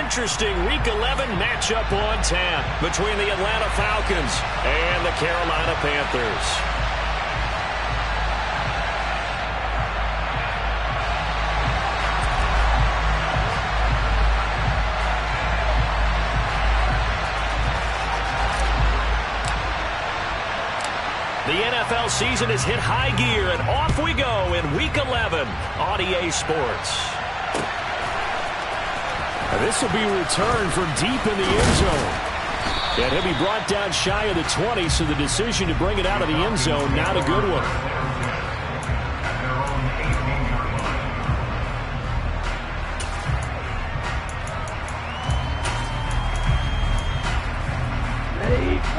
interesting Week 11 matchup on tap between the Atlanta Falcons and the Carolina Panthers. The NFL season has hit high gear, and off we go in Week 11 on EA Sports. This will be returned from deep in the end zone. And he'll be brought down shy of the 20, so the decision to bring it out of the end zone, not a good one.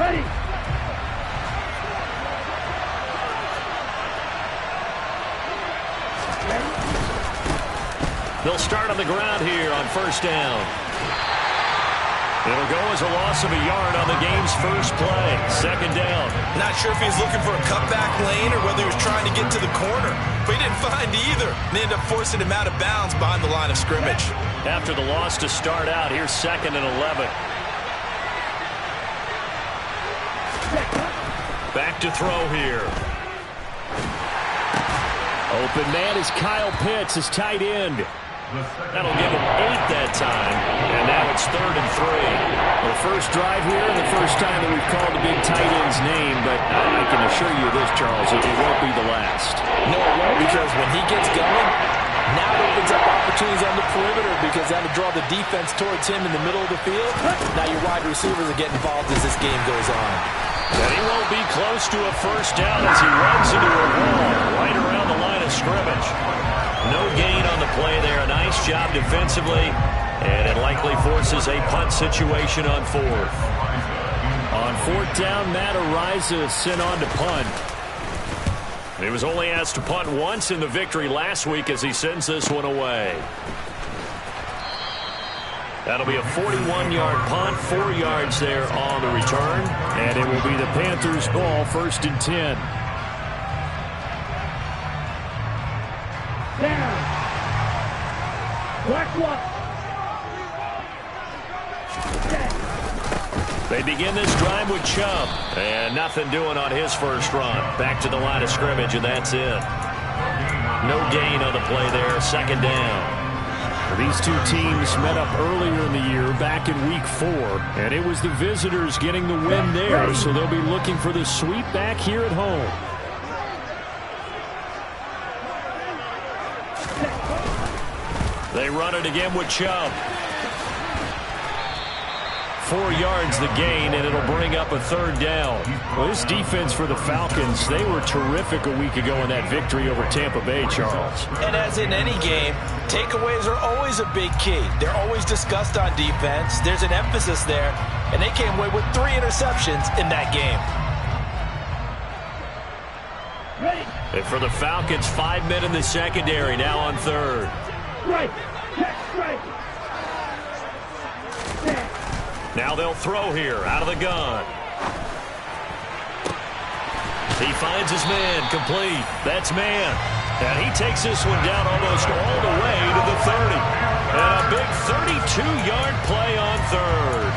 Ready. They'll start on the ground here on first down. It'll go as a loss of a yard on the game's first play. Second down. Not sure if he was looking for a cutback lane or whether he was trying to get to the corner, but he didn't find either. And they ended up forcing him out of bounds behind the line of scrimmage. After the loss to start out, here's 2nd and 11. Back to throw here. Open man is Kyle Pitts, his tight end. That'll give him 8 that time, and now it's 3rd and 3. The first drive here, and the first time that we've called the big tight end's name, but I can assure you this, Charles, it won't be the last. No, it won't, because when he gets going, now it opens up opportunities on the perimeter because that'll draw the defense towards him in the middle of the field. Now your wide receivers are getting involved as this game goes on. And he won't be close to a first down as he runs into a wall right around the line of scrimmage. No gain on the play there. A nice job defensively, and it likely forces a punt situation on 4th. On 4th down, Matt Ariza sent on to punt. He was only asked to punt once in the victory last week as he sends this one away. That'll be a 41-yard punt, 4 yards there on the return, and it will be the Panthers' ball, 1st and 10. Down. Black one. They begin this drive with Chubb, and nothing doing on his first run. Back to the line of scrimmage, and that's it. No gain on the play there, 2nd down. These two teams met up earlier in the year, back in Week 4, and it was the visitors getting the win there, so they'll be looking for the sweep back here at home. They run it again with Chubb. 4 yards the gain, and it'll bring up a 3rd down. Well, this defense for the Falcons, they were terrific a week ago in that victory over Tampa Bay, Charles. And as in any game, takeaways are always a big key. They're always discussed on defense. There's an emphasis there, and they came away with 3 interceptions in that game. And for the Falcons, 5 men in the secondary, now on 3rd. Right. Now they'll throw here, out of the gun. He finds his man, complete. That's man. And he takes this one down almost all the way to the 30. And a big 32-yard play on 3rd.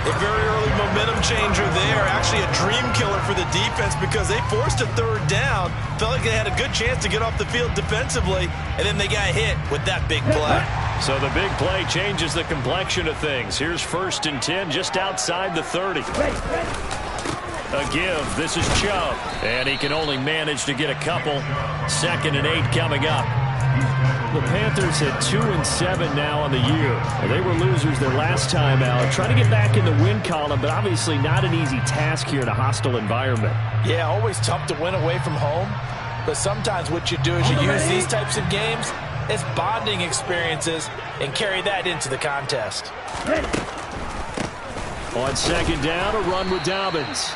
A very early momentum changer there. Actually a dream killer for the defense because they forced a 3rd down. Felt like they had a good chance to get off the field defensively, and then they got hit with that big play. So the big play changes the complexion of things. Here's 1st and 10 just outside the 30. A give. This is Chubb. And he can only manage to get a couple. 2nd and 8 coming up. The Panthers had 2-7 now on the year. They were losers their last time out. Trying to get back in the win column, but obviously not an easy task here in a hostile environment. Yeah, always tough to win away from home. But sometimes what you do is you use these types of games as bonding experiences and carry that into the contest. On 2nd down, a run with Dobbins.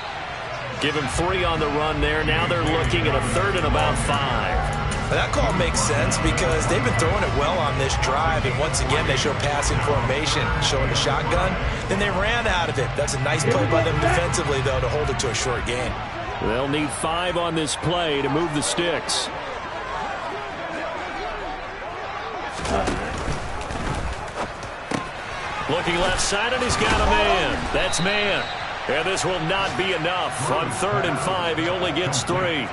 Give him 3 on the run there. Now they're looking at a 3rd and about 5. That call makes sense because they've been throwing it well on this drive, and once again they show passing formation, showing the shotgun. Then they ran out of it. That's a nice play by them defensively, though, to hold it to a short gain. They'll need 5 on this play to move the sticks. Looking left side, and he's got a man. That's man. And this will not be enough. On 3rd and 5, he only gets 3.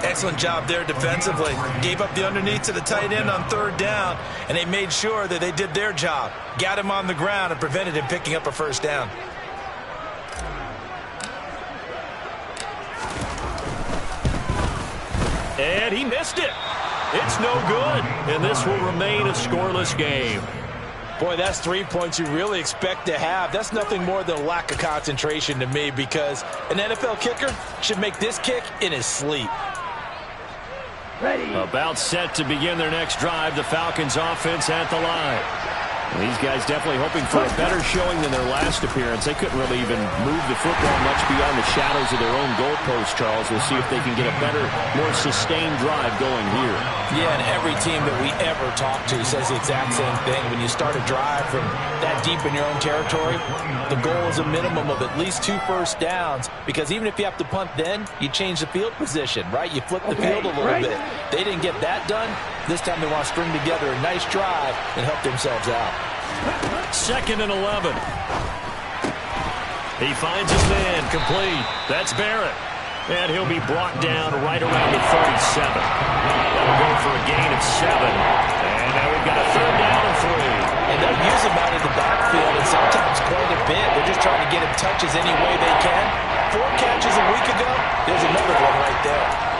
Excellent job there defensively. Gave up the underneath to the tight end on 3rd down, and they made sure that they did their job. Got him on the ground and prevented him picking up a 1st down. And he missed it. It's no good. And this will remain a scoreless game. Boy, that's 3 points you really expect to have. That's nothing more than a lack of concentration to me, because an NFL kicker should make this kick in his sleep. Ready. About set to begin their next drive. The Falcons offense at the line. And these guys definitely hoping for a better showing than their last appearance. They couldn't really even move the football much beyond the shadows of their own goalpost, Charles. We'll see if they can get a better, more sustained drive going here. Yeah, and every team that we ever talk to says the exact same thing. When you start a drive from that deep in your own territory, the goal is a minimum of at least 2 first downs, because even if you have to punt then, you change the field position, right? You flip the field a little bit. They didn't get that done. This time they want to string together a nice drive and help themselves out. 2nd and 11. He finds his man complete. That's Barrett. And he'll be brought down right around the 37. That'll go for a gain of 7. And now we've got a 3rd down and 3. And they'll use him out of the backfield, and sometimes quite a bit. They're just trying to get him touches any way they can. 4 catches a week ago. There's another one right there.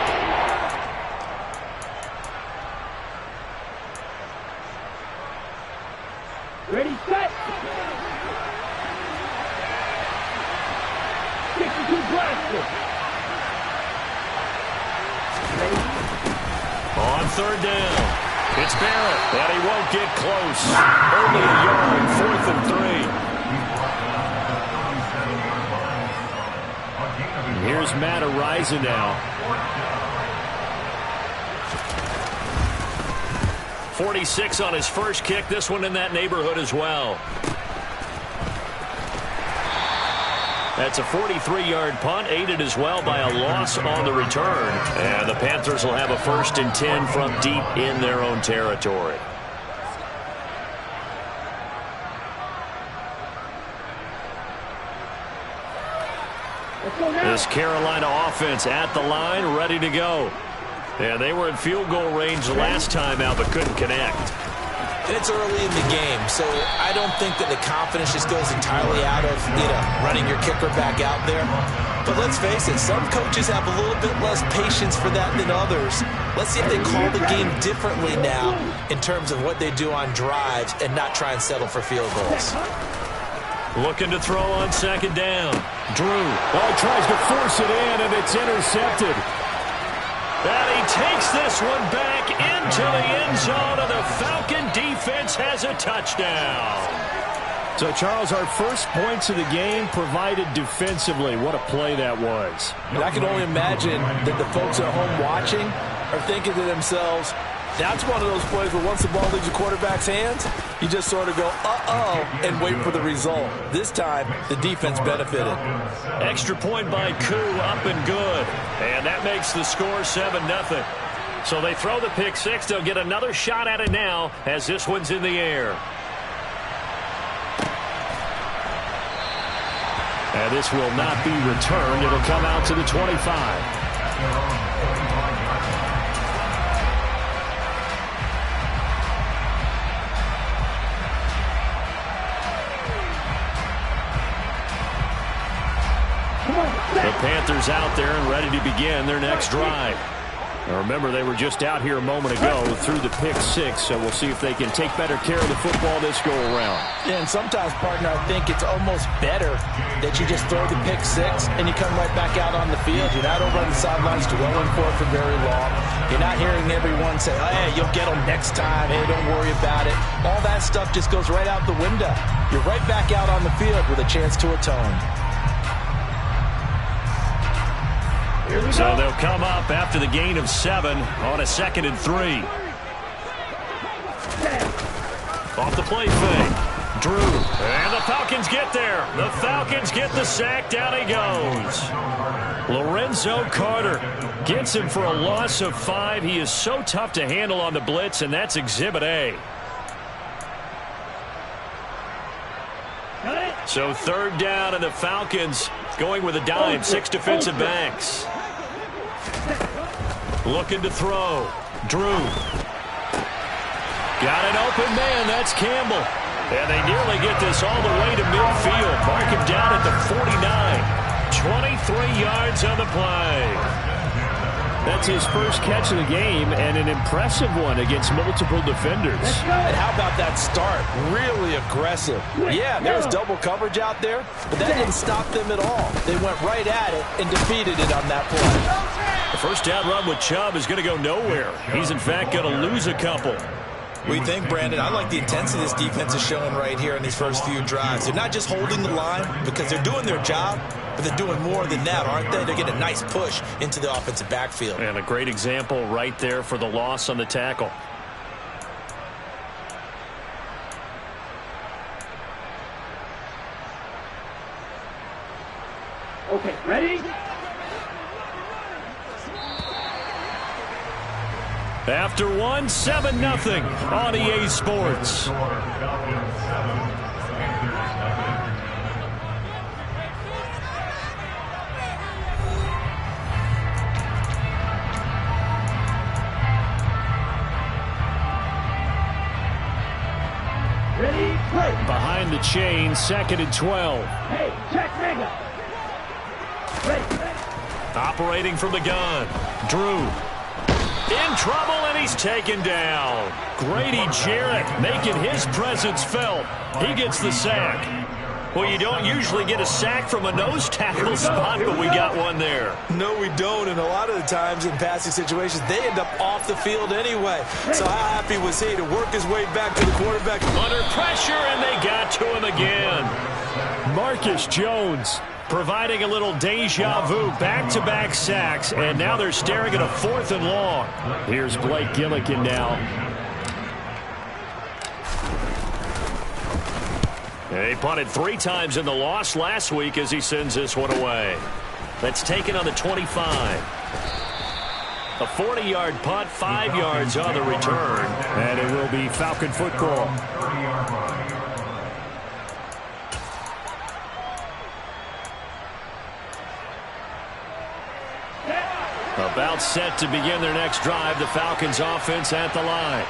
Ready, set. 62 blaster. Ready. On 3rd down, it's Barrett, and he won't get close. Only a yard, 4th and 3. Here's Matt Araiza now. 46 on his first kick. This one in that neighborhood as well. That's a 43-yard punt, aided as well by a loss on the return. And the Panthers will have a 1st and 10 from deep in their own territory. This Carolina offense at the line, ready to go. And they were in field goal range last time out, but couldn't connect. And it's early in the game, so I don't think that the confidence just goes entirely out of, running your kicker back out there. But let's face it, some coaches have a little bit less patience for that than others. Let's see if they call the game differently now in terms of what they do on drives and not try and settle for field goals. Looking to throw on 2nd down. Drew tries to force it in, and it's intercepted. And he takes this one back into the end zone, and the Falcon defense has a touchdown. So, Charles, our first points of the game provided defensively. What a play that was. And I can only imagine that the folks at home watching are thinking to themselves, that's one of those plays where once the ball leaves the quarterback's hands, you just sort of go, uh-oh, and wait for the result. This time, the defense benefited. Extra point by Koo, up and good. And that makes the score 7-0. So they throw the pick 6. They'll get another shot at it now as this one's in the air. And this will not be returned. It'll come out to the 25. The Panthers out there and ready to begin their next drive. Now remember, they were just out here a moment ago through the pick 6, so we'll see if they can take better care of the football this go-around. Yeah, and sometimes, partner, I think it's almost better that you just throw the pick 6 and you come right back out on the field. You're not over on the sidelines dwelling for it for very long. You're not hearing everyone say, oh, hey, you'll get them next time. Hey, don't worry about it. All that stuff just goes right out the window. You're right back out on the field with a chance to atone. So they'll come up after the gain of 7 on a 2nd and 3. Off the play fake. Drew. And the Falcons get there. The Falcons get the sack. Down he goes. Lorenzo Carter gets him for a loss of 5. He is so tough to handle on the blitz, and that's Exhibit A. So third down, and the Falcons going with a dime. 6 defensive backs. Looking to throw. Drew. Got an open man. That's Campbell. And they nearly get this all the way to midfield. Mark him down at the 49. 23 yards on the play. That's his first catch of the game, and an impressive one against multiple defenders. And how about that start? Really aggressive. Yeah, there was double coverage out there, but that didn't stop them at all. They went right at it and defeated it on that play. The first down run with Chubb is going to go nowhere. He's, in fact, going to lose a couple. What do you think, Brandon? I like the intensity this defense is showing right here in these first few drives. They're not just holding the line because they're doing their job, but they're doing more than that, aren't they? They're getting a nice push into the offensive backfield. And a great example right there for the loss on the tackle. Okay, ready? After one, 7-0 on EA Sports. Ready, play. Behind the chain, 2nd and 12. Hey, check mega. Ready. Operating from the gun. Drew. In trouble, and he's taken down. Grady Jarrett making his presence felt. He gets the sack. Well, you don't usually get a sack from a nose tackle spot, but we got one there. No, we don't, and a lot of the times in passing situations, they end up off the field anyway. So how happy was he to work his way back to the quarterback? Under pressure, and they got to him again. Marcus Jones providing a little deja vu, back-to-back sacks, and now they're staring at a 4th and long. Here's Blake Gillikin now. He punted 3 times in the loss last week as he sends this one away. That's taken on the 25. A 40-yard punt, 5 yards on the return. And it will be Falcon football. About set to begin their next drive, the Falcons offense at the line.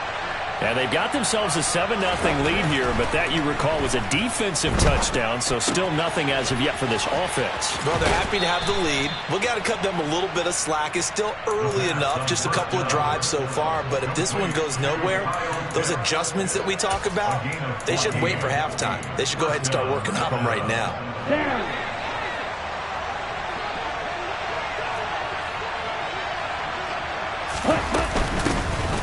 And they've got themselves a 7-0 lead here, but that, you recall, was a defensive touchdown, so still nothing as of yet for this offense. Well, they're happy to have the lead. We've got to cut them a little bit of slack. It's still early enough, just a couple of drives so far, but if this one goes nowhere, those adjustments that we talk about, they should wait for halftime. They should go ahead and start working on them right now. Down.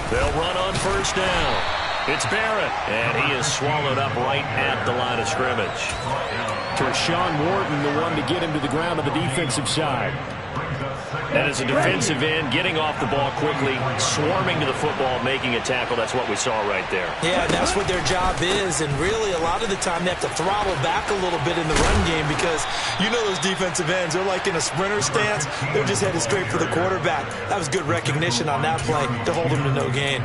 They'll run on first down. It's Barrett, and he is swallowed up right at the line of scrimmage. Tershawn Wharton, the one to get him to the ground on the defensive side. And as a defensive end, getting off the ball quickly, swarming to the football, making a tackle, that's what we saw right there. Yeah, and that's what their job is, and really a lot of the time they have to throttle back a little bit in the run game because you know those defensive ends, they're like in a sprinter stance. They're just headed straight for the quarterback. That was good recognition on that play to hold them to no gain.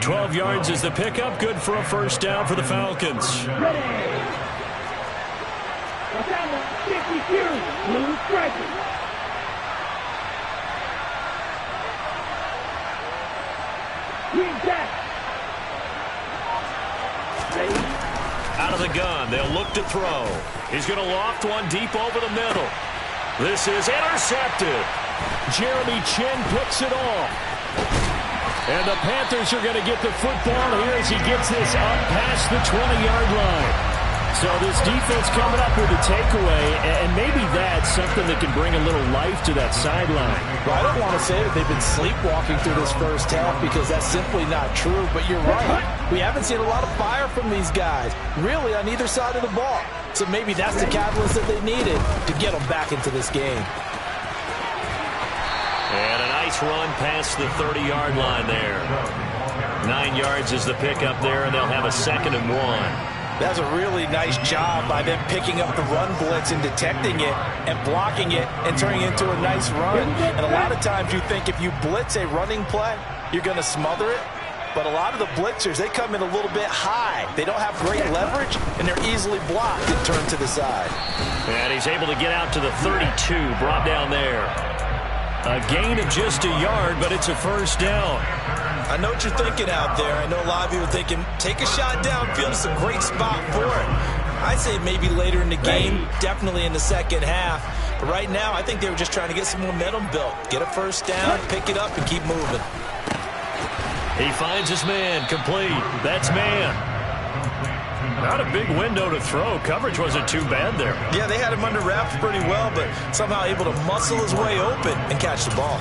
12 yards is the pickup, good for a first down for the Falcons. Ready. Down 52. Blue striker. Green jack. Ready. Out of the gun, they'll look to throw. He's going to loft one deep over the middle. This is intercepted. Jeremy Chin picks it off. And the Panthers are going to get the football here as he gets this up past the 20-yard line. So this defense coming up with a takeaway, and maybe that's something that can bring a little life to that sideline. Well, I don't want to say that they've been sleepwalking through this first half because that's simply not true, but you're right. We haven't seen a lot of fire from these guys, really, on either side of the ball. So maybe that's the catalyst that they needed to get them back into this game. And a nice run past the 30-yard line there. 9 yards is the pickup there, and they'll have a 2nd and 1. That's a really nice job by them picking up the run blitz and detecting it and blocking it and turning it into a nice run. And a lot of times you think if you blitz a running play, you're going to smother it. But a lot of the blitzers, they come in a little bit high. They don't have great leverage, and they're easily blocked and turned to the side. And he's able to get out to the 32, brought down there. A gain of just a yard, but it's a first down. I know what you're thinking out there. I know a lot of you are thinking, take a shot downfield. It's a great spot for it. I'd say maybe later in the game, definitely in the second half. But right now, I think they were just trying to get some momentum built. Get a first down, pick it up, and keep moving. He finds his man, complete. That's man. Not a big window to throw. Coverage wasn't too bad there. Yeah, they had him under wraps pretty well, but somehow able to muscle his way open and catch the ball.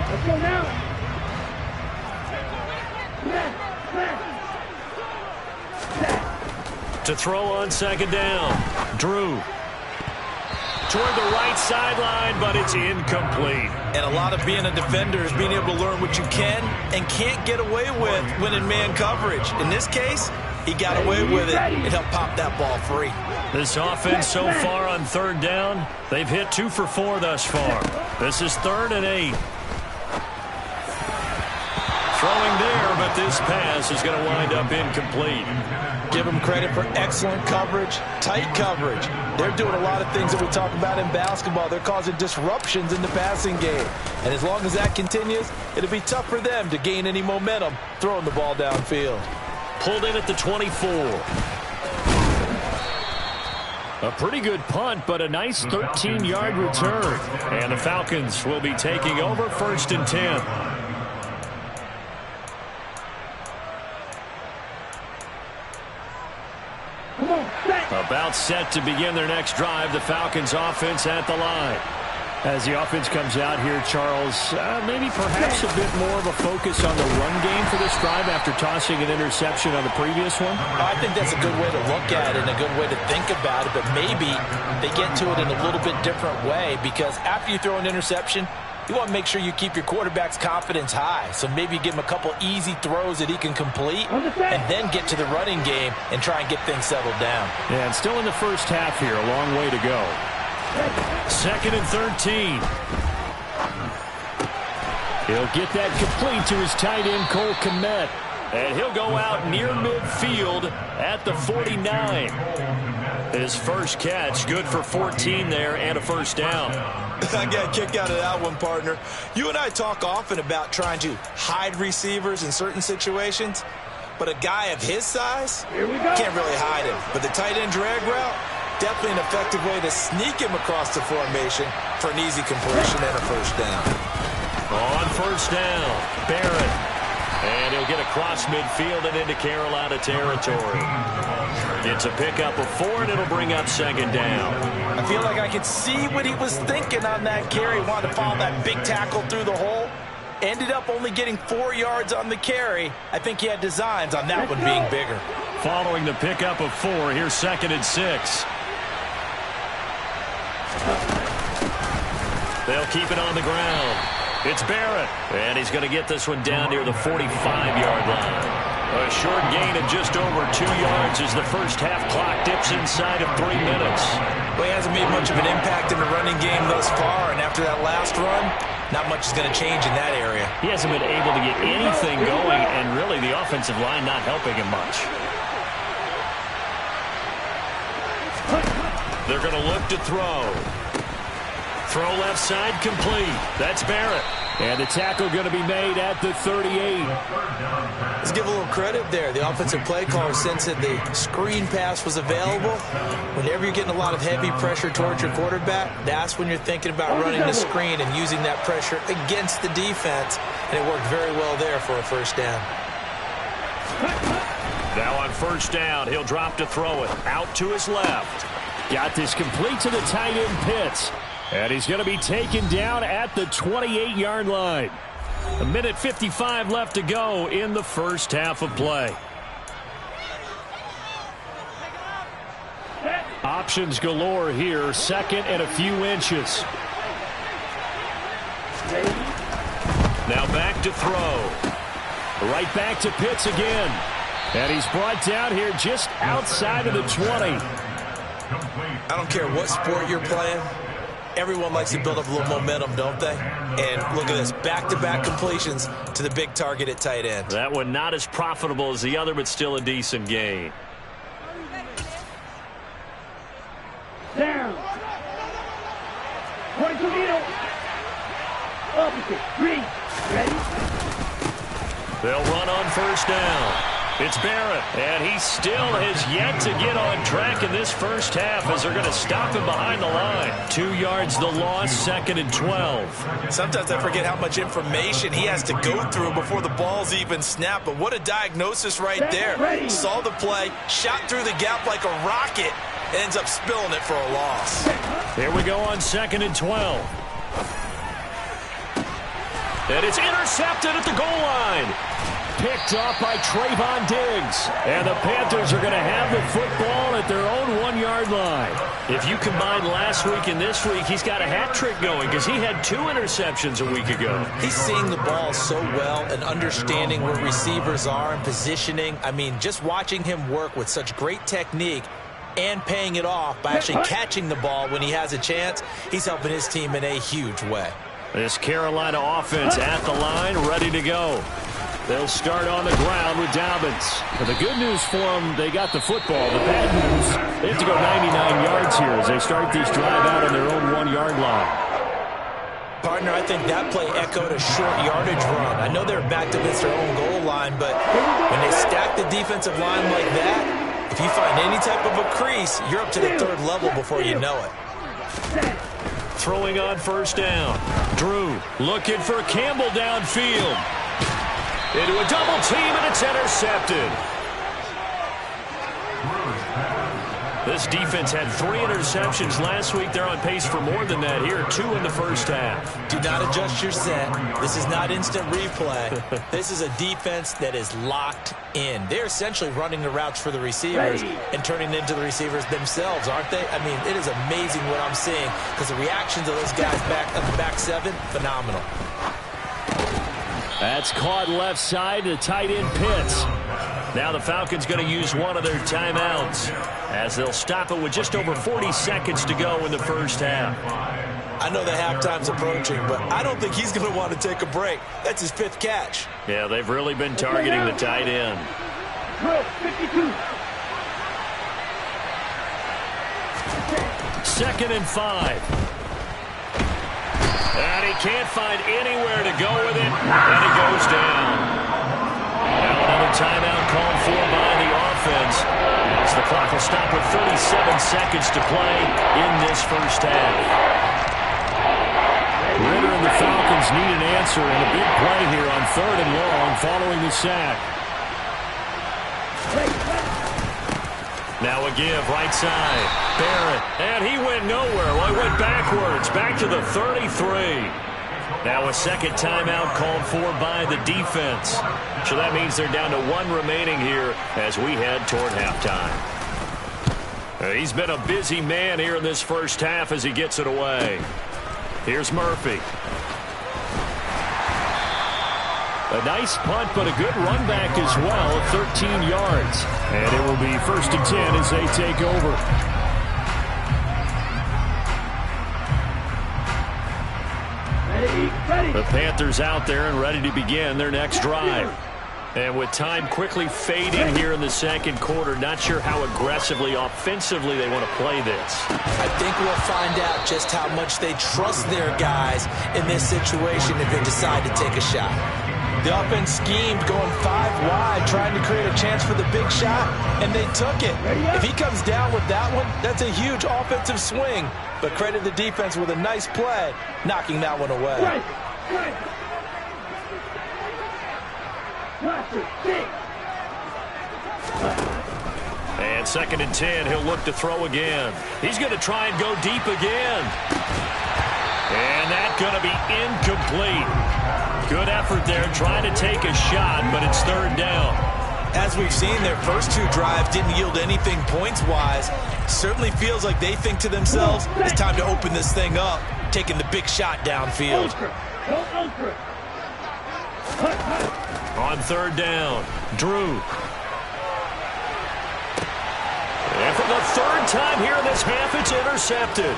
Let's go now. To throw on second down. Drew. Toward the right sideline, but it's incomplete. And a lot of being a defender is being able to learn what you can and can't get away with when in man coverage. In this case, he got away with it and helped pop that ball free. This offense so far on third down, they've hit 2 for 4 thus far. This is 3rd and 8. Throwing there, but this pass is going to wind up incomplete. Give them credit for excellent coverage, tight coverage. They're doing a lot of things that we talk about in basketball. They're causing disruptions in the passing game. And as long as that continues, it'll be tough for them to gain any momentum throwing the ball downfield. Pulled in at the 24. A pretty good punt, but a nice 13-yard return. And the Falcons will be taking over 1st and 10. About set to begin their next drive. The Falcons offense at the line. As the offense comes out here, Charles, maybe perhaps a bit more of a focus on the run game for this drive after tossing an interception on the previous one? I think that's a good way to look at it and a good way to think about it, but maybe they get to it in a little bit different way because after you throw an interception, you want to make sure you keep your quarterback's confidence high. So maybe give him a couple easy throws that he can complete and then get to the running game and try and get things settled down. Yeah, and still in the first half here, a long way to go. 2nd and 13. He'll get that complete to his tight end, Cole Kmet. And he'll go out near midfield at the 49. His first catch, good for 14 there and a first down. I got a kick out of that one, partner. You and I talk often about trying to hide receivers in certain situations, but a guy of his size can't really hide him. But the tight end drag route, definitely an effective way to sneak him across the formation for an easy completion and a first down. On first down, Barrett. And he'll get across midfield and into Carolina territory. It's a pickup of 4, and it'll bring up 2nd down. I feel like I could see what he was thinking on that carry. Wanted to follow that big tackle through the hole. Ended up only getting 4 yards on the carry. I think he had designs on that one being bigger. Following the pickup of 4, here's 2nd and 6. They'll keep it on the ground. It's Barrett, and he's going to get this one down near the 45-yard line. A short gain of just over 2 yards as the first half clock dips inside of 3 minutes. Well, he hasn't made much of an impact in the running game thus far, and after that last run, not much is going to change in that area. He hasn't been able to get anything going, and really the offensive line not helping him much. They're going to look to throw. Throw left side complete. That's Barrett. And the tackle going to be made at the 38. Let's give a little credit there. The offensive play caller sensed that the screen pass was available. Whenever you're getting a lot of heavy pressure towards your quarterback, that's when you're thinking about running the screen and using that pressure against the defense. And it worked very well there for a first down. Now on first down, he'll drop to throw it. Out to his left. Got this complete to the tight end Pitts. And he's going to be taken down at the 28-yard line. 1:55 left to go in the first half of play. Options galore here. 2nd and a few inches. Now back to throw. Right back to Pitts again. And he's brought down here just outside of the 20. I don't care what sport you're playing. Everyone likes to build up a little momentum, don't they? And look at this, back-to-back completions to the big target at tight end. That one not as profitable as the other, but still a decent gain. Down. 22 meter. Opposite. Green. Ready? They'll run on first down. It's Barrett, and he still has yet to get on track in this first half as they're going to stop him behind the line. 2 yards the loss, 2nd and 12. Sometimes I forget how much information he has to go through before the ball's even snapped, but what a diagnosis right there. Saw the play, shot through the gap like a rocket, and ends up spilling it for a loss. Here we go on 2nd and 12. And it's intercepted at the goal line. Picked off by Trayvon Diggs. And the Panthers are going to have the football at their own 1-yard line. If you combine last week and this week, he's got a hat trick going because he had 2 interceptions a week ago. He's seeing the ball so well and understanding where receivers are and positioning. I mean, just watching him work with such great technique and paying it off by actually catching the ball when he has a chance, he's helping his team in a huge way. This Carolina offense at the line, ready to go. They'll start on the ground with Dobbins. But the good news for them, they got the football. The bad news, they have to go 99 yards here as they start this drive out on their own 1-yard line. Partner, I think that play echoed a short yardage run. I know they're backed against their own goal line, but when they stack the defensive line like that, if you find any type of a crease, you're up to the 3rd level before you know it. Throwing on first down. Drew looking for Campbell downfield. Into a double team, and it's intercepted. This defense had 3 interceptions last week. They're on pace for more than that here. 2 in the first half. Do not adjust your set. This is not instant replay. This is a defense that is locked in. They're essentially running the routes for the receivers and turning into the receivers themselves, aren't they? I mean, it is amazing what I'm seeing because the reactions of those guys back at the back 7, phenomenal. That's caught left side to tight end Pitts. Now the Falcons going to use one of their timeouts as they'll stop it with just over 40 seconds to go in the first half. I know the halftime's approaching, but I don't think he's going to want to take a break. That's his 5th catch. Yeah, they've really been targeting the tight end. 52. 2nd and 5. And he can't find anywhere to go with it, and he goes down. Now another timeout called for by the offense, as the clock will stop with 37 seconds to play in this first half. Ritter and the Falcons need an answer, and a big play here on 3rd and long following the sack. Now a give, right side. Barrett, and he went nowhere. Well, he went backwards, back to the 33. Now a second timeout called for by the defense. So that means they're down to 1 remaining here as we head toward halftime. He's been a busy man here in this first half as he gets it away. Here's Murphy. A nice punt, but a good run back as well at 13 yards. And it will be 1st and 10 as they take over. Ready. The Panthers out there and ready to begin their next drive. And with time quickly fading here in the 2nd quarter, not sure how aggressively, offensively they want to play this. I think we'll find out just how much they trust their guys in this situation if they decide to take a shot. The offense schemed going 5 wide, trying to create a chance for the big shot, and they took it. If he comes down with that one, that's a huge offensive swing. But credit the defense with a nice play, knocking that one away. And 2nd and 10, he'll look to throw again. He's going to try and go deep again. And that's going to be incomplete. Good effort there, trying to take a shot, but it's 3rd down. As we've seen, their first 2 drives didn't yield anything points-wise. Certainly feels like they think to themselves, it's time to open this thing up, taking the big shot downfield. On 3rd down, Drew. And for the 3rd time here in this half, it's intercepted.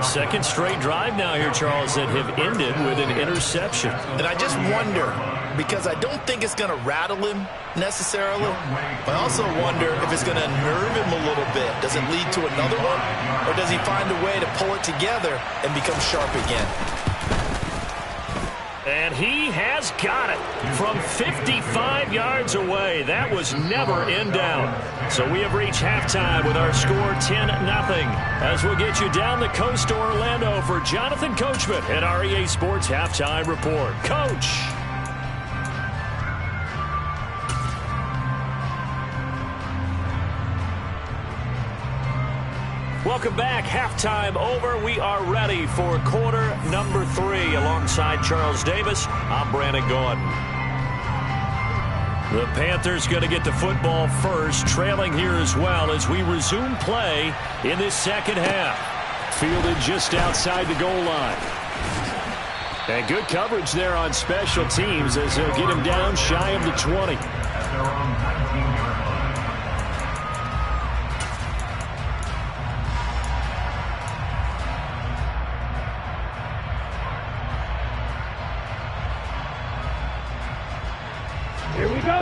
Second straight drive now here, Charles, that have ended with an interception. And I just wonder, because I don't think it's going to rattle him necessarily, but I also wonder if it's going to nerve him a little bit. Does it lead to another one, or does he find a way to pull it together and become sharp again? And he has got it from 55 yards away. That was never in doubt. So we have reached halftime with our score 10-0. As we'll get you down the coast to Orlando for Jonathan Coachman at our EA Sports Halftime Report. Coach. Welcome back. Halftime over. We are ready for quarter number 3. Alongside Charles Davis, I'm Brandon Gordon. The Panthers going to get the football first, trailing here as well as we resume play in this second half. Fielded just outside the goal line. And good coverage there on special teams as they'll get him down shy of the 20.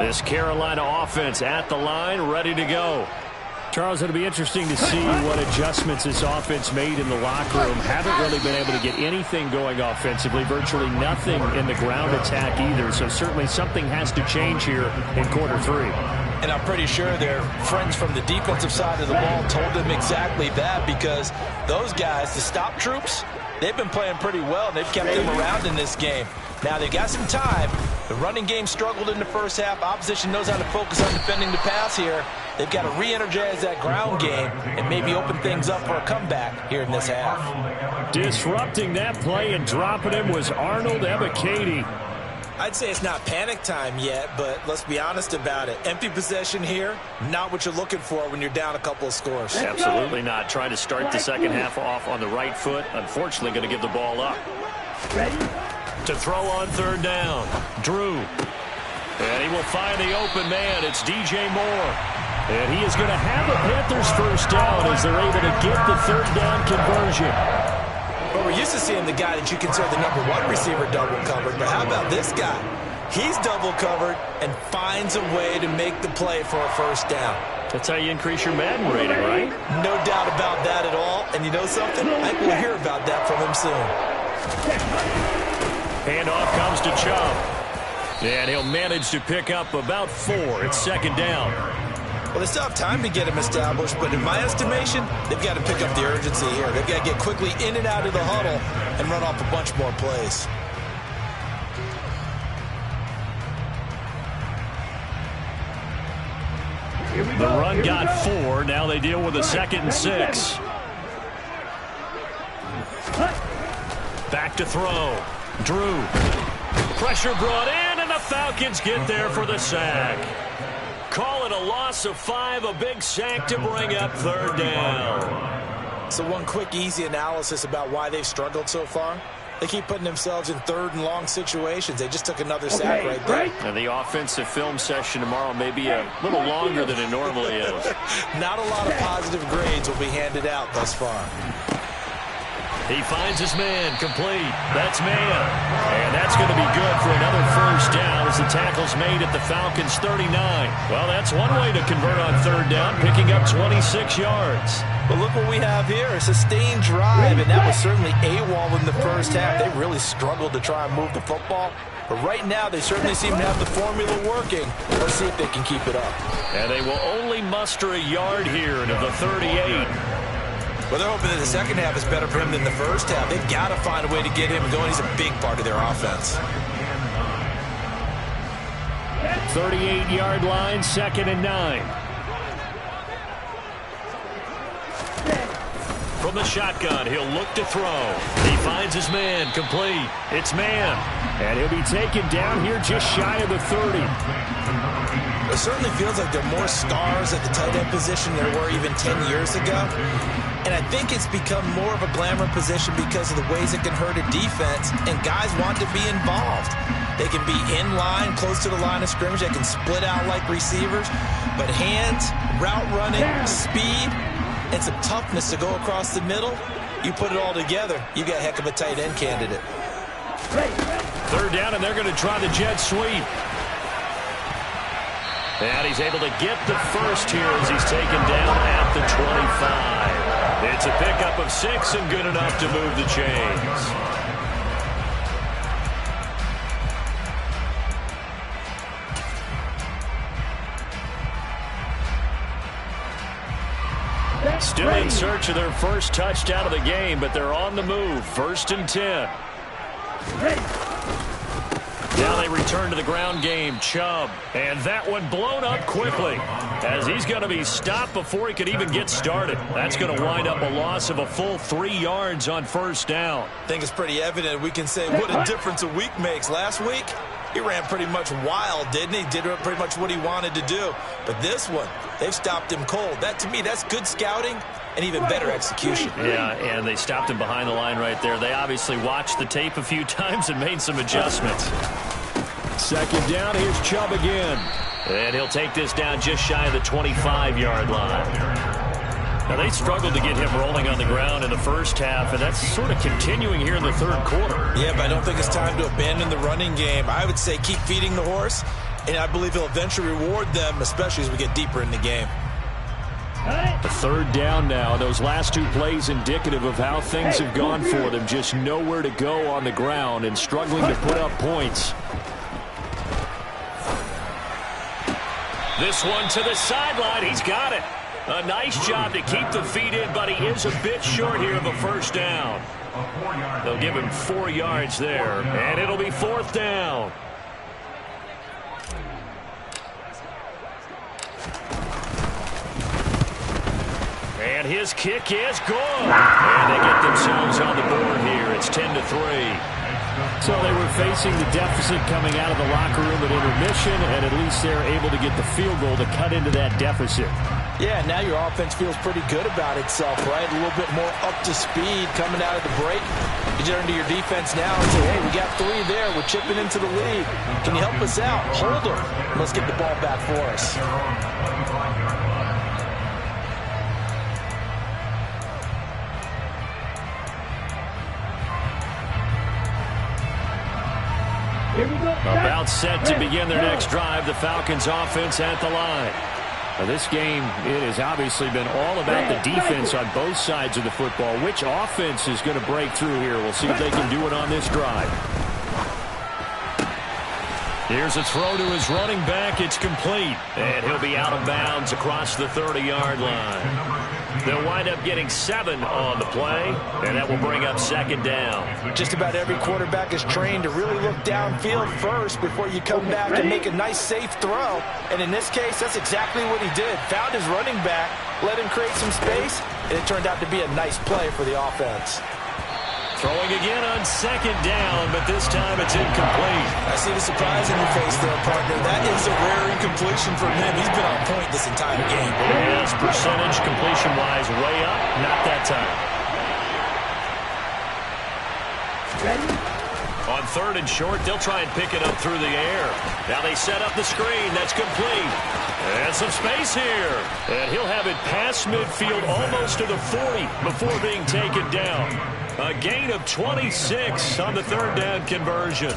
This Carolina offense at the line, ready to go. Charles, it'll be interesting to see what adjustments this offense made in the locker room. Haven't really been able to get anything going offensively, virtually nothing in the ground attack either. So certainly something has to change here in quarter 3. And I'm pretty sure their friends from the defensive side of the ball told them exactly that, because those guys, the stop troops, they've been playing pretty well. They've kept them around in this game. Now they've got some time. The running game struggled in the first half. Opposition knows how to focus on defending the pass here. They've got to re-energize that ground game and maybe open things up for a comeback here in this half. Disrupting that play and dropping him was Arnold Ebiketie. I'd say it's not panic time yet, but let's be honest about it. Empty possession here, not what you're looking for when you're down a couple of scores. Absolutely not. Trying to start the second half off on the right foot. Unfortunately, going to give the ball up. Ready? To throw on third down. Drew. And he will find the open man. It's DJ Moore. And he is going to have the Panthers first down as they're able to get the third down conversion. Well, we're used to seeing the guy that you consider the #1 receiver double covered, but how about this guy? He's double covered and finds a way to make the play for a first down. That's how you increase your Madden rating, right? No doubt about that at all. And you know something? I think we'll hear about that from him soon. Handoff comes to Chubb. And he'll manage to pick up about 4. It's second down. Well, they still have time to get him established, but in my estimation, they've got to pick up the urgency here. They've got to get quickly in and out of the huddle and run off a bunch more plays. The run got 4. Now they deal with a 2nd and 6. Back to throw. Drew. Pressure brought in, and the Falcons get there for the sack. Call it a loss of 5, a big sack to bring up third down. So one quick, easy analysis about why they've struggled so far. They keep putting themselves in third and long situations. They just took another sack right there. And the offensive film session tomorrow may be a little longer than it normally is. Not a lot of positive grades will be handed out thus far. He finds his man, complete. That's man. And that's going to be good for another first down as the tackle's made at the Falcons' 39. Well, that's one way to convert on third down, picking up 26 yards. But look what we have here, a sustained drive, and that was certainly AWOL in the first half. They really struggled to try and move the football. But right now, they certainly seem to have the formula working. Let's see if they can keep it up. And they will only muster a yard here into the 38. Well, they're hoping that the second half is better for him than the first half. They've got to find a way to get him going. He's a big part of their offense. 38-yard line, 2nd and 9. From the shotgun, he'll look to throw. He finds his man, complete. It's man. And he'll be taken down here just shy of the 30. It certainly feels like there are more stars at the tight end position than there were even 10 years ago. And I think it's become more of a glamour position because of the ways it can hurt a defense, and guys want to be involved. They can be in line, close to the line of scrimmage. They can split out like receivers. But hands, route running, speed, and some toughness to go across the middle. You put it all together, you got a heck of a tight end candidate. Third down, and they're going to try the jet sweep. And he's able to get the first here as he's taken down at the 25. It's a pickup of 6 and good enough to move the chains. Still in search of their first touchdown of the game, but they're on the move. 1st and 10. Now they return to the ground game. Chubb. And that one blown up quickly as he's going to be stopped before he could even get started. That's going to wind up a loss of a full 3 yards on 1st down. I think it's pretty evident. We can say what a difference a week makes. Last week, he ran pretty much wild, didn't he? Did pretty much what he wanted to do. But this one, they've stopped him cold. That, to me, that's good scouting and even better execution. Yeah, and they stopped him behind the line right there. They obviously watched the tape a few times and made some adjustments. 2nd down, here's Chubb again. And he'll take this down just shy of the 25-yard line. Now, they struggled to get him rolling on the ground in the first half, and that's sort of continuing here in the 3rd quarter. Yeah, but I don't think it's time to abandon the running game. I would say keep feeding the horse, and I believe he'll eventually reward them, especially as we get deeper in the game. The 3rd down now. Those last 2 plays indicative of how things have gone for them. Just nowhere to go on the ground and struggling to put up points. This one to the sideline. He's got it. A nice job to keep the feet in, but he is a bit short here of a 1st down. They'll give him 4 yards there, and it'll be 4th down. And his kick is good. And they get themselves on the board here. It's 10-3. So they were facing the deficit coming out of the locker room at intermission, and at least they're able to get the field goal to cut into that deficit. Yeah, now your offense feels pretty good about itself, right? A little bit more up to speed coming out of the break. You turn to your defense now and say, hey, we got 3 there. We're chipping into the lead. Can you help us out? Hold them. Let's get the ball back for us. About set to begin their next drive. The Falcons offense at the line. Now this game, it has obviously been all about the defense on both sides of the football. Which offense is going to break through here? We'll see if they can do it on this drive. Here's a throw to his running back. It's complete. And he'll be out of bounds across the 30-yard line. They'll wind up getting 7 on the play, and that will bring up 2nd down. Just about every quarterback is trained to really look downfield first before you come back and make a nice, safe throw. And in this case, that's exactly what he did. Found his running back, let him create some space, and it turned out to be a nice play for the offense. Throwing again on 2nd down, but this time it's incomplete. I see the surprise in your face there, partner. That is a rare incompletion from him. He's been on point this entire game. His percentage completion-wise way up. Not that time. Ready? On 3rd and short, they'll try and pick it up through the air. Now they set up the screen. That's complete. And some space here. And he'll have it past midfield almost to the 40 before being taken down. A gain of 26 on the 3rd down conversion.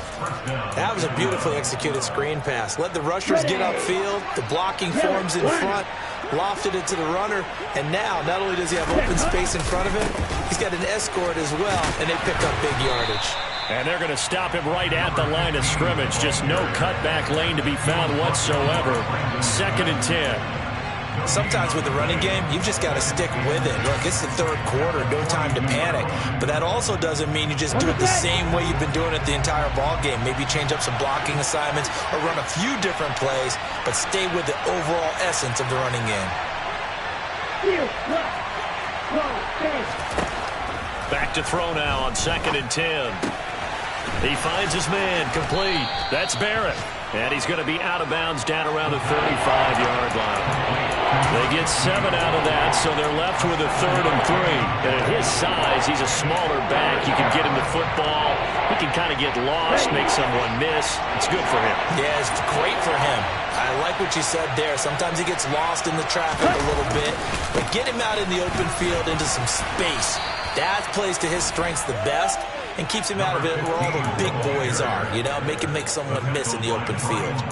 That was a beautifully executed screen pass. Let the rushers get upfield. The blocking forms in front. Lofted it to the runner. And now, not only does he have open space in front of him, he's got an escort as well. And they pick up big yardage. And they're going to stop him right at the line of scrimmage. Just no cutback lane to be found whatsoever. 2nd and 10. Sometimes with the running game, you've just got to stick with it. Look, it's the 3rd quarter, no time to panic. But that also doesn't mean you just do it the same way you've been doing it the entire ball game. Maybe change up some blocking assignments or run a few different plays, but stay with the overall essence of the running game. Back to throw now on 2nd and 10. He finds his man, complete. That's Barrett. And he's going to be out of bounds down around the 35-yard line. They get 7 out of that, so they're left with a 3rd and 3. And it is size. He's a smaller back. You can get him the football. He can kind of get lost, make someone miss. It's good for him. Yeah, it's great for him. I like what you said there. Sometimes he gets lost in the traffic a little bit. But get him out in the open field into some space. That plays to his strengths the best and keeps him out of it where all the big boys are. You know, make him make someone miss in the open field.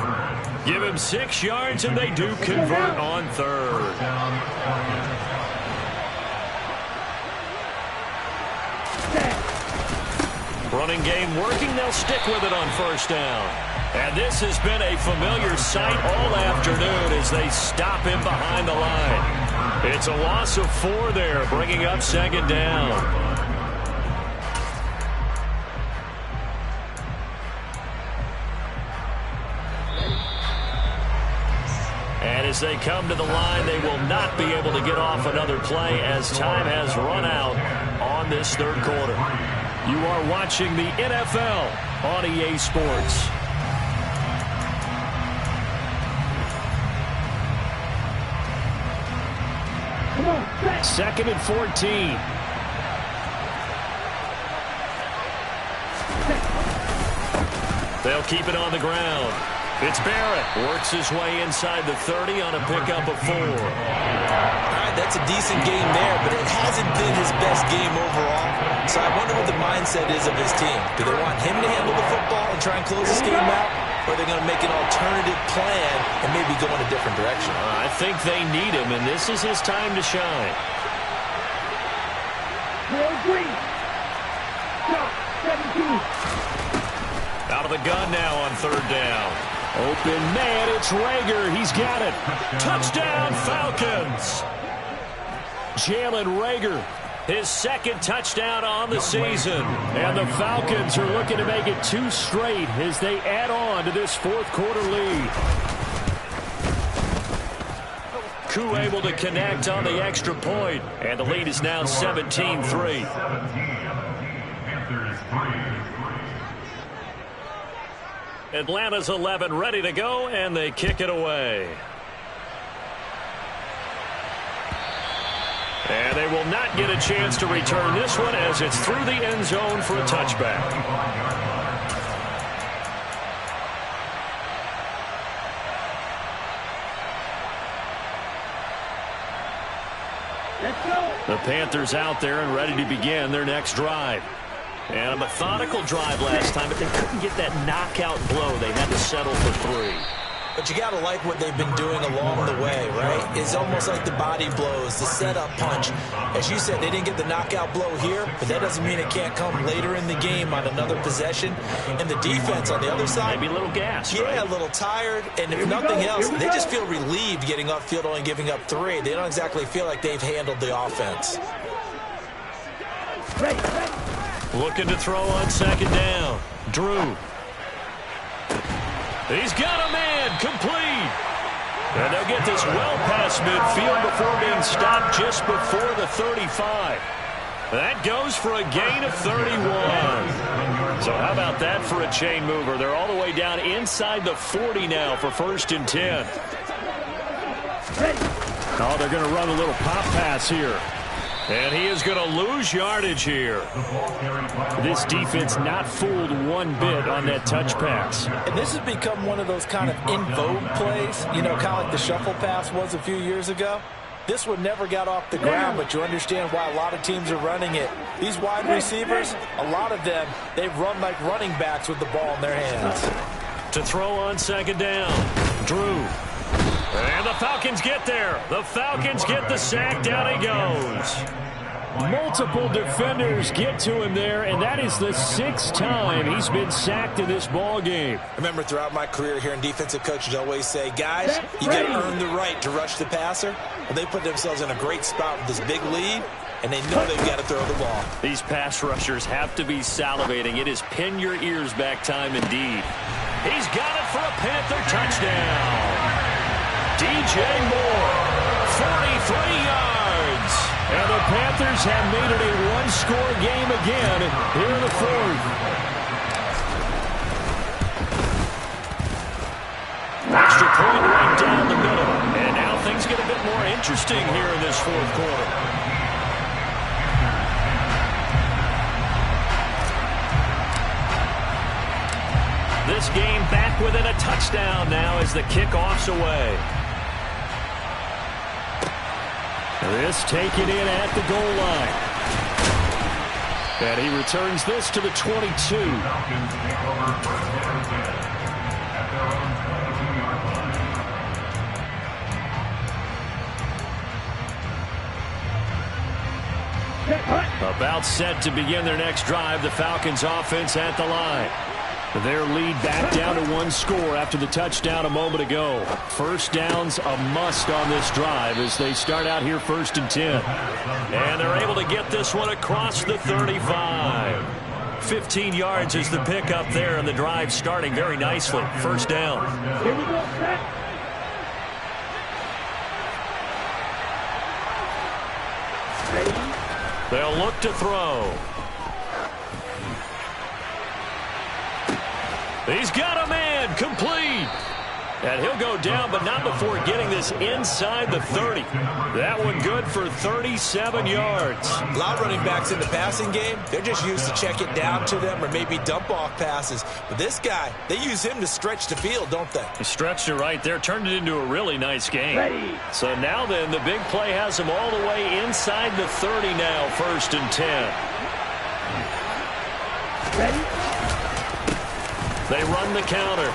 Give him 6 yards, and they do convert on third. Running game working. They'll stick with it on first down. And this has been a familiar sight all afternoon as they stop him behind the line. It's a loss of 4 there, bringing up second down. And as they come to the line, they will not be able to get off another play as time has run out on this third quarter. You are watching the NFL on EA Sports. Second and 14. They'll keep it on the ground. It's Barrett. Works his way inside the 30 on a pickup of 4. All right, that's a decent game there, but it hasn't been his best game overall. So I wonder what the mindset is of his team. Do they want him to handle the football and try and close this game out? Or are they going to make an alternative plan and maybe go in a different direction? I think they need him, and this is his time to shine. Out of the gun now on third down. Open man, it's Rager. He's got it. Touchdown, Falcons. Jalen Rager, his second touchdown on the season. And the Falcons are looking to make it 2 straight as they add on to this fourth quarter lead. Koo able to connect on the extra point, and the lead is now 17-3. Atlanta's 11 ready to go, and they kick it away. And they will not get a chance to return this one as it's through the end zone for a touchback. The Panthers out there and ready to begin their next drive. And a methodical drive last time, but they couldn't get that knockout blow. They had to settle for 3. But you got to like what they've been doing along the way, right? It's almost like the body blows, the setup punch. As you said, they didn't get the knockout blow here, but that doesn't mean it can't come later in the game on another possession. And the defense on the other side, maybe a little gassed, yeah, right? A little tired. And if nothing else, they just feel relieved getting upfield, only giving up 3. They don't exactly feel like they've handled the offense. Looking to throw on second down. Drew. He's got a man, complete. And they'll get this well past midfield before being stopped just before the 35. That goes for a gain of 31. So how about that for a chain mover? They're all the way down inside the 40 now for 1st and 10. Oh, they're going to run a little pop pass here. And he is going to lose yardage here. This defense not fooled one bit on that touch pass. And this has become one of those kind of in vogue plays, you know, kind of like the shuffle pass was a few years ago. This one never got off the ground, but you understand why a lot of teams are running it. These wide receivers, a lot of them, they run like running backs with the ball in their hands. To throw on second down, Drew. And the Falcons get there. The Falcons get the sack. Down he goes. Multiple defenders get to him there, and that is the 6th time he's been sacked in this ball game. I remember throughout my career here in defensive coaches always say, guys, you got to earn the right to rush the passer. Well, they put themselves in a great spot with this big lead, and they know they've got to throw the ball. These pass rushers have to be salivating. It is pin your ears back time indeed. He's got it for a Panther touchdown. DJ Moore, 43 yards. And the Panthers have made it a one-score game again here in the 4th. Extra point right down the middle. And now things get a bit more interesting here in this 4th quarter. this game back within a touchdown now as the kickoff's away. This taken in at the goal line. And he returns this to the 22. About set to begin their next drive, the Falcons offense at the line. Their lead back down to one score after the touchdown a moment ago. First down's a must on this drive as they start out here 1st and 10. And they're able to get this one across the 35. 15 yards is the pickup there, and the drive starting very nicely. First down. Here we go, set. Ready. They'll look to throw. He's got a man, complete. And he'll go down, but not before getting this inside the 30. That one good for 37 yards. A lot of running backs in the passing game, they're just used to check it down to them or maybe dump off passes. But this guy, they use him to stretch the field, don't they? He stretched it right there, turned it into a really nice game. Ready. So now then, the big play has him all the way inside the 30 now, 1st and 10. Ready. They run the counter.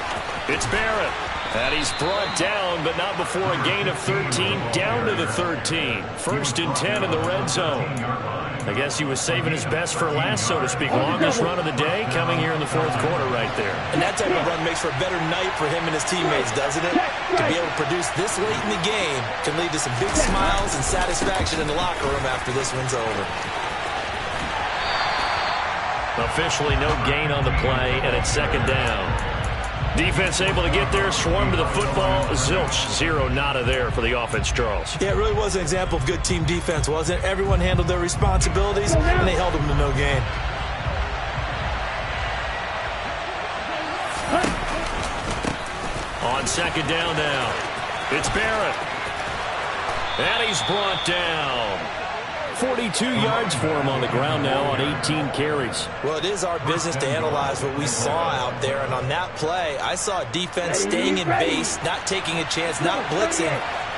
It's Barrett. And he's brought down, but not before a gain of 13, down to the 13. 1st and 10 in the red zone. I guess he was saving his best for last, so to speak. Longest run of the day coming here in the 4th quarter right there. And that type of run makes for a better night for him and his teammates, doesn't it? To be able to produce this late in the game can lead to some big smiles and satisfaction in the locker room after this one's over. Officially no gain on the play, and it's 2nd down. Defense able to get there, swarm to the football. Zilch, 0 nada there for the offense, Charles. Yeah, it really was an example of good team defense, wasn't it? Everyone handled their responsibilities, and they held them to no gain. On 2nd down now, it's Barrett. And he's brought down. 42 yards for him on the ground now on 18 carries. Well, it is our business to analyze what we saw out there, and on that play, I saw a defense staying in base, not taking a chance, not blitzing,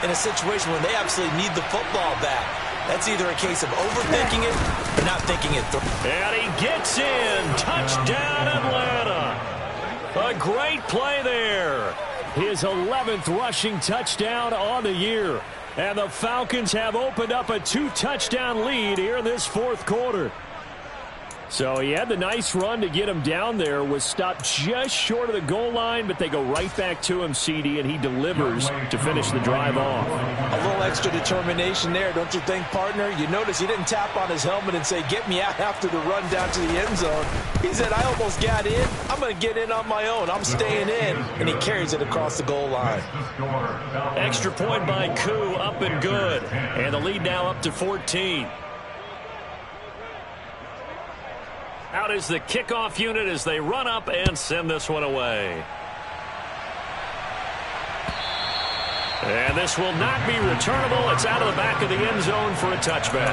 in a situation when they absolutely need the football back. That's either a case of overthinking it or not thinking it through. And he gets in. Touchdown, Atlanta. A great play there. His 11th rushing touchdown on the year. And the Falcons have opened up a 2-touchdown lead here in this 4th quarter. So he had the nice run to get him down there, was stopped just short of the goal line, but they go right back to him, CD, and he delivers to finish the drive off. A little extra determination there, don't you think, partner? You notice he didn't tap on his helmet and say, get me out after the run down to the end zone. He said, I almost got in. I'm going to get in on my own. I'm staying in. And he carries it across the goal line. Extra point by Koo, up and good. And the lead now up to 14. Out is the kickoff unit as they run up and send this one away. And this will not be returnable. It's out of the back of the end zone for a touchback.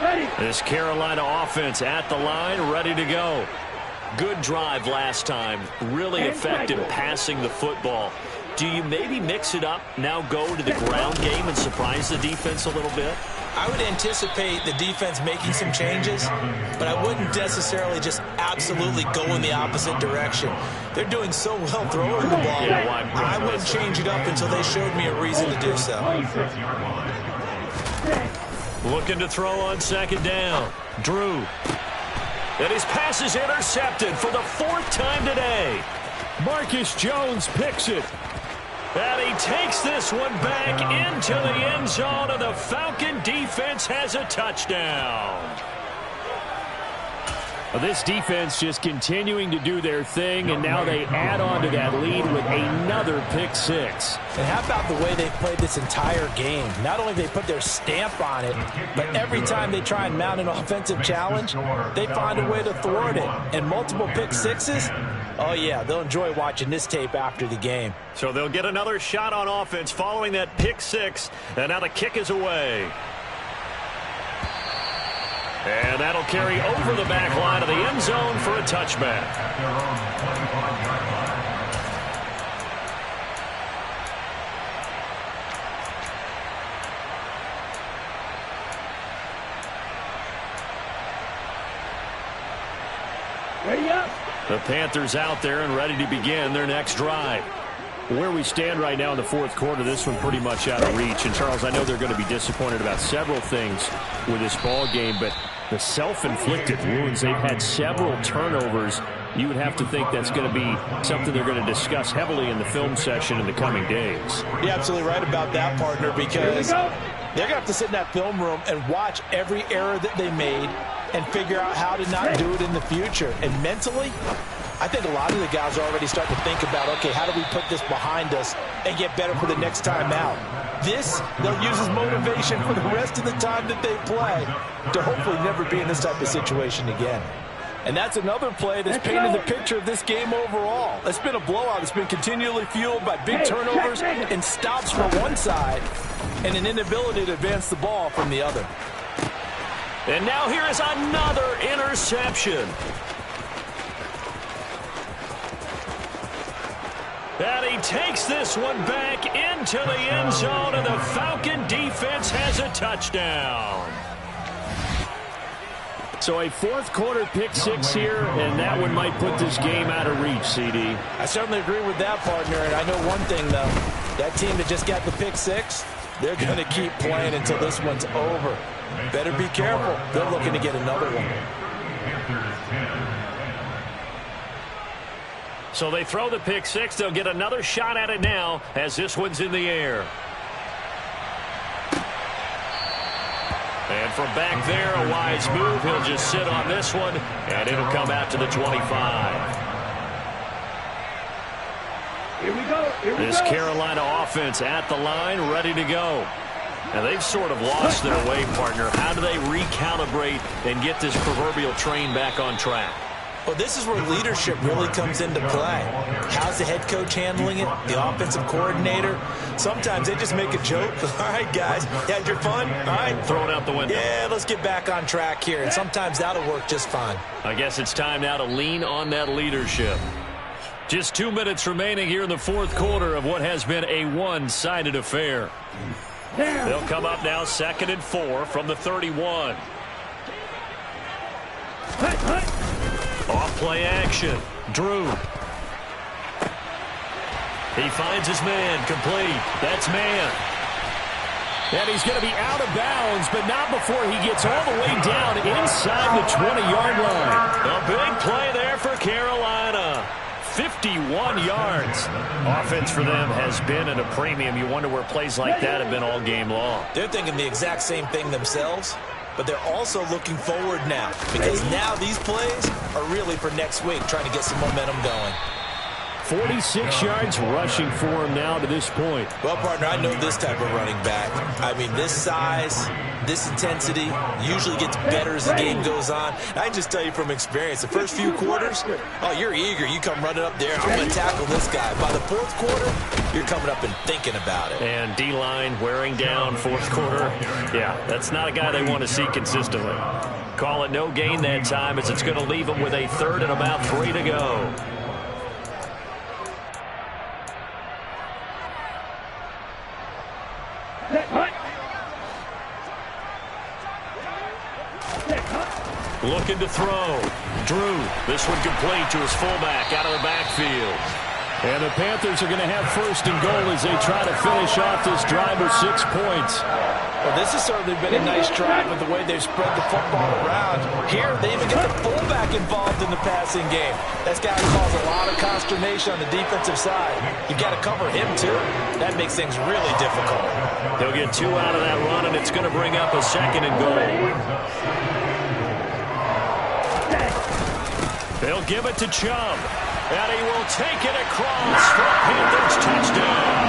Ready. This Carolina offense at the line, ready to go. Good drive last time. Really effective passing the football. Do you maybe mix it up, now go to the ground game and surprise the defense a little bit? I would anticipate the defense making some changes, but I wouldn't necessarily just absolutely go in the opposite direction. They're doing so well throwing the ball. Yeah, I wouldn't change it up until they showed me a reason to do so. Looking to throw on 2nd down. Drew. And his pass is intercepted for the 4th time today. Marcus Jones picks it. And he takes this one back into the end zone, and the Falcon defense has a touchdown. This defense just continuing to do their thing, and now they add on to that lead with another pick 6. And how about the way they've played this entire game? Not only they put their stamp on it, but every time they try and mount an offensive challenge, they find a way to thwart it. And multiple pick 6s, Oh, yeah, they'll enjoy watching this tape after the game. So they'll get another shot on offense following that pick six, and now the kick is away. And that'll carry over the back line of the end zone for a touchback. Ready up. The Panthers out there and ready to begin their next drive. Where we stand right now in the fourth quarter, this one pretty much out of reach. And, Charles, I know they're going to be disappointed about several things with this ball game, but the self-inflicted wounds, they've had several turnovers. You would have to think that's going to be something they're going to discuss heavily in the film session in the coming days. You're absolutely right about that, partner, because they're going to have to sit in that film room and watch every error that they made and figure out how to not do it in the future. And mentally, I think a lot of the guys are already starting to think about, okay, how do we put this behind us and get better for the next time out? This, they'll use as motivation for the rest of the time that they play to hopefully never be in this type of situation again. And that's another play that's painted the picture of this game overall. It's been a blowout. It's been continually fueled by big turnovers and stops from one side and an inability to advance the ball from the other. And now here is another interception. And he takes this one back into the end zone, and the Falcon defense has a touchdown. So a fourth quarter pick six here, and that one might put this game out of reach, CD. I certainly agree with that, partner, and I know one thing, though. That team that just got the pick six, they're going to keep playing until this one's over. Better be careful. They're looking to get another one. So they throw the pick six. They'll get another shot at it now as this one's in the air. And from back there, a wise move. He'll just sit on this one, and it'll come out to the 25. Here we go. This Carolina offense at the line, ready to go. Now, they've sort of lost their way, partner. How do they recalibrate and get this proverbial train back on track? Well, this is where leadership really comes into play. How's the head coach handling it? The offensive coordinator? Sometimes they just make a joke. All right, guys, you had your fun? All right. Throw it out the window. Yeah, let's get back on track here. And sometimes that'll work just fine. I guess it's time now to lean on that leadership. Just 2 minutes remaining here in the fourth quarter of what has been a one-sided affair. They'll come up now 2nd and 4 from the 31. Off play action. Drew. He finds his man. Complete. That's man. And he's going to be out of bounds, but not before he gets all the way down inside the 20-yard line. A big play there for Carolina. 51 yards. Offense for them has been at a premium. You wonder where plays like that have been all game long. They're thinking the exact same thing themselves, but they're also looking forward now because now these plays are really for next week, trying to get some momentum going. 46 yards rushing for him now to this point. Well, partner, I know this type of running back. I mean, this size, this intensity usually gets better as the game goes on. I can just tell you from experience, the first few quarters, oh, you're eager. You come running up there, I'm going to tackle this guy. By the fourth quarter, you're coming up and thinking about it. And D-line wearing down fourth quarter. Yeah, that's not a guy they want to see consistently. Call it no gain that time as it's going to leave them with a 3rd and about 3 to go. Looking to throw. Drew. This one complete to his fullback out of the backfield. And the Panthers are going to have 1st and goal as they try to finish off this drive with 6 points. Well, this has certainly been a nice drive with the way they've spread the football around. Here, they even get the fullback involved in the passing game. That's got to cause a lot of consternation on the defensive side. You've got to cover him, too. That makes things really difficult. He'll get 2 out of that run, and it's going to bring up a 2nd and goal. They'll give it to Chubb. And he will take it across for a Panthers touchdown.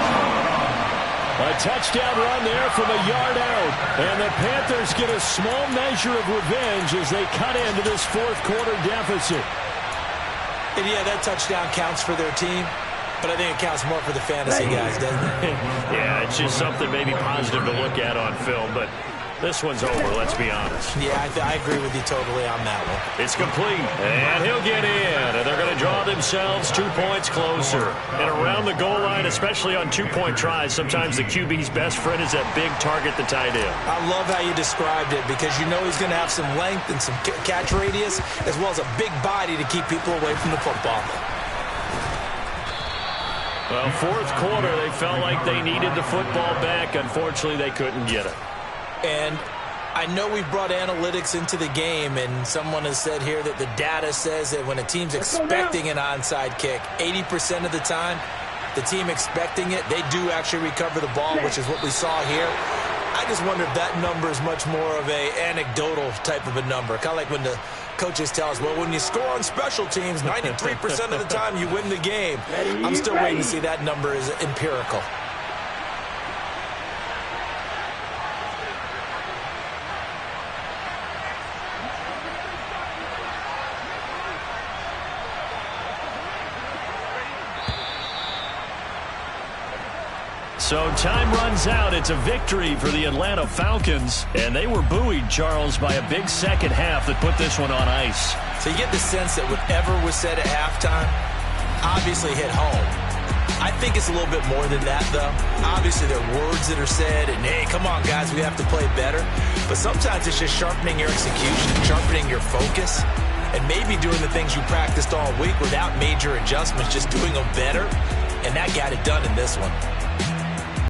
A touchdown run there from a yard out. And the Panthers get a small measure of revenge as they cut into this fourth quarter deficit. And yeah, that touchdown counts for their team, but I think it counts more for the fantasy guys, doesn't it? Yeah, it's just something maybe positive to look at on film, but this one's over, let's be honest. Yeah, I agree with you totally on that one. It's complete, and he'll get in, and they're going to draw themselves 2 points closer. And around the goal line, especially on two-point tries, sometimes the QB's best friend is that big target, the tight end. I love how you described it because you know he's going to have some length and some catch radius as well as a big body to keep people away from the football. Well, fourth quarter, they felt like they needed the football back. Unfortunately, they couldn't get it. And I know we've brought analytics into the game, and someone has said here that the data says that when a team's expecting an onside kick, 80% of the time, the team expecting it, they do actually recover the ball, which is what we saw here. I just wonder if that number is much more of a anecdotal type of a number. Kind of like when the coaches tell us, well, when you score on special teams, 93% of the time you win the game. I'm still waiting to see that number is empirical. So time runs out. It's a victory for the Atlanta Falcons. And they were buoyed, Charles, by a big second half that put this one on ice. So you get the sense that whatever was said at halftime obviously hit home. I think it's a little bit more than that, though. Obviously, there are words that are said, and, hey, come on, guys, we have to play better. But sometimes it's just sharpening your execution, sharpening your focus, and maybe doing the things you practiced all week without major adjustments, just doing them better. And that got it done in this one.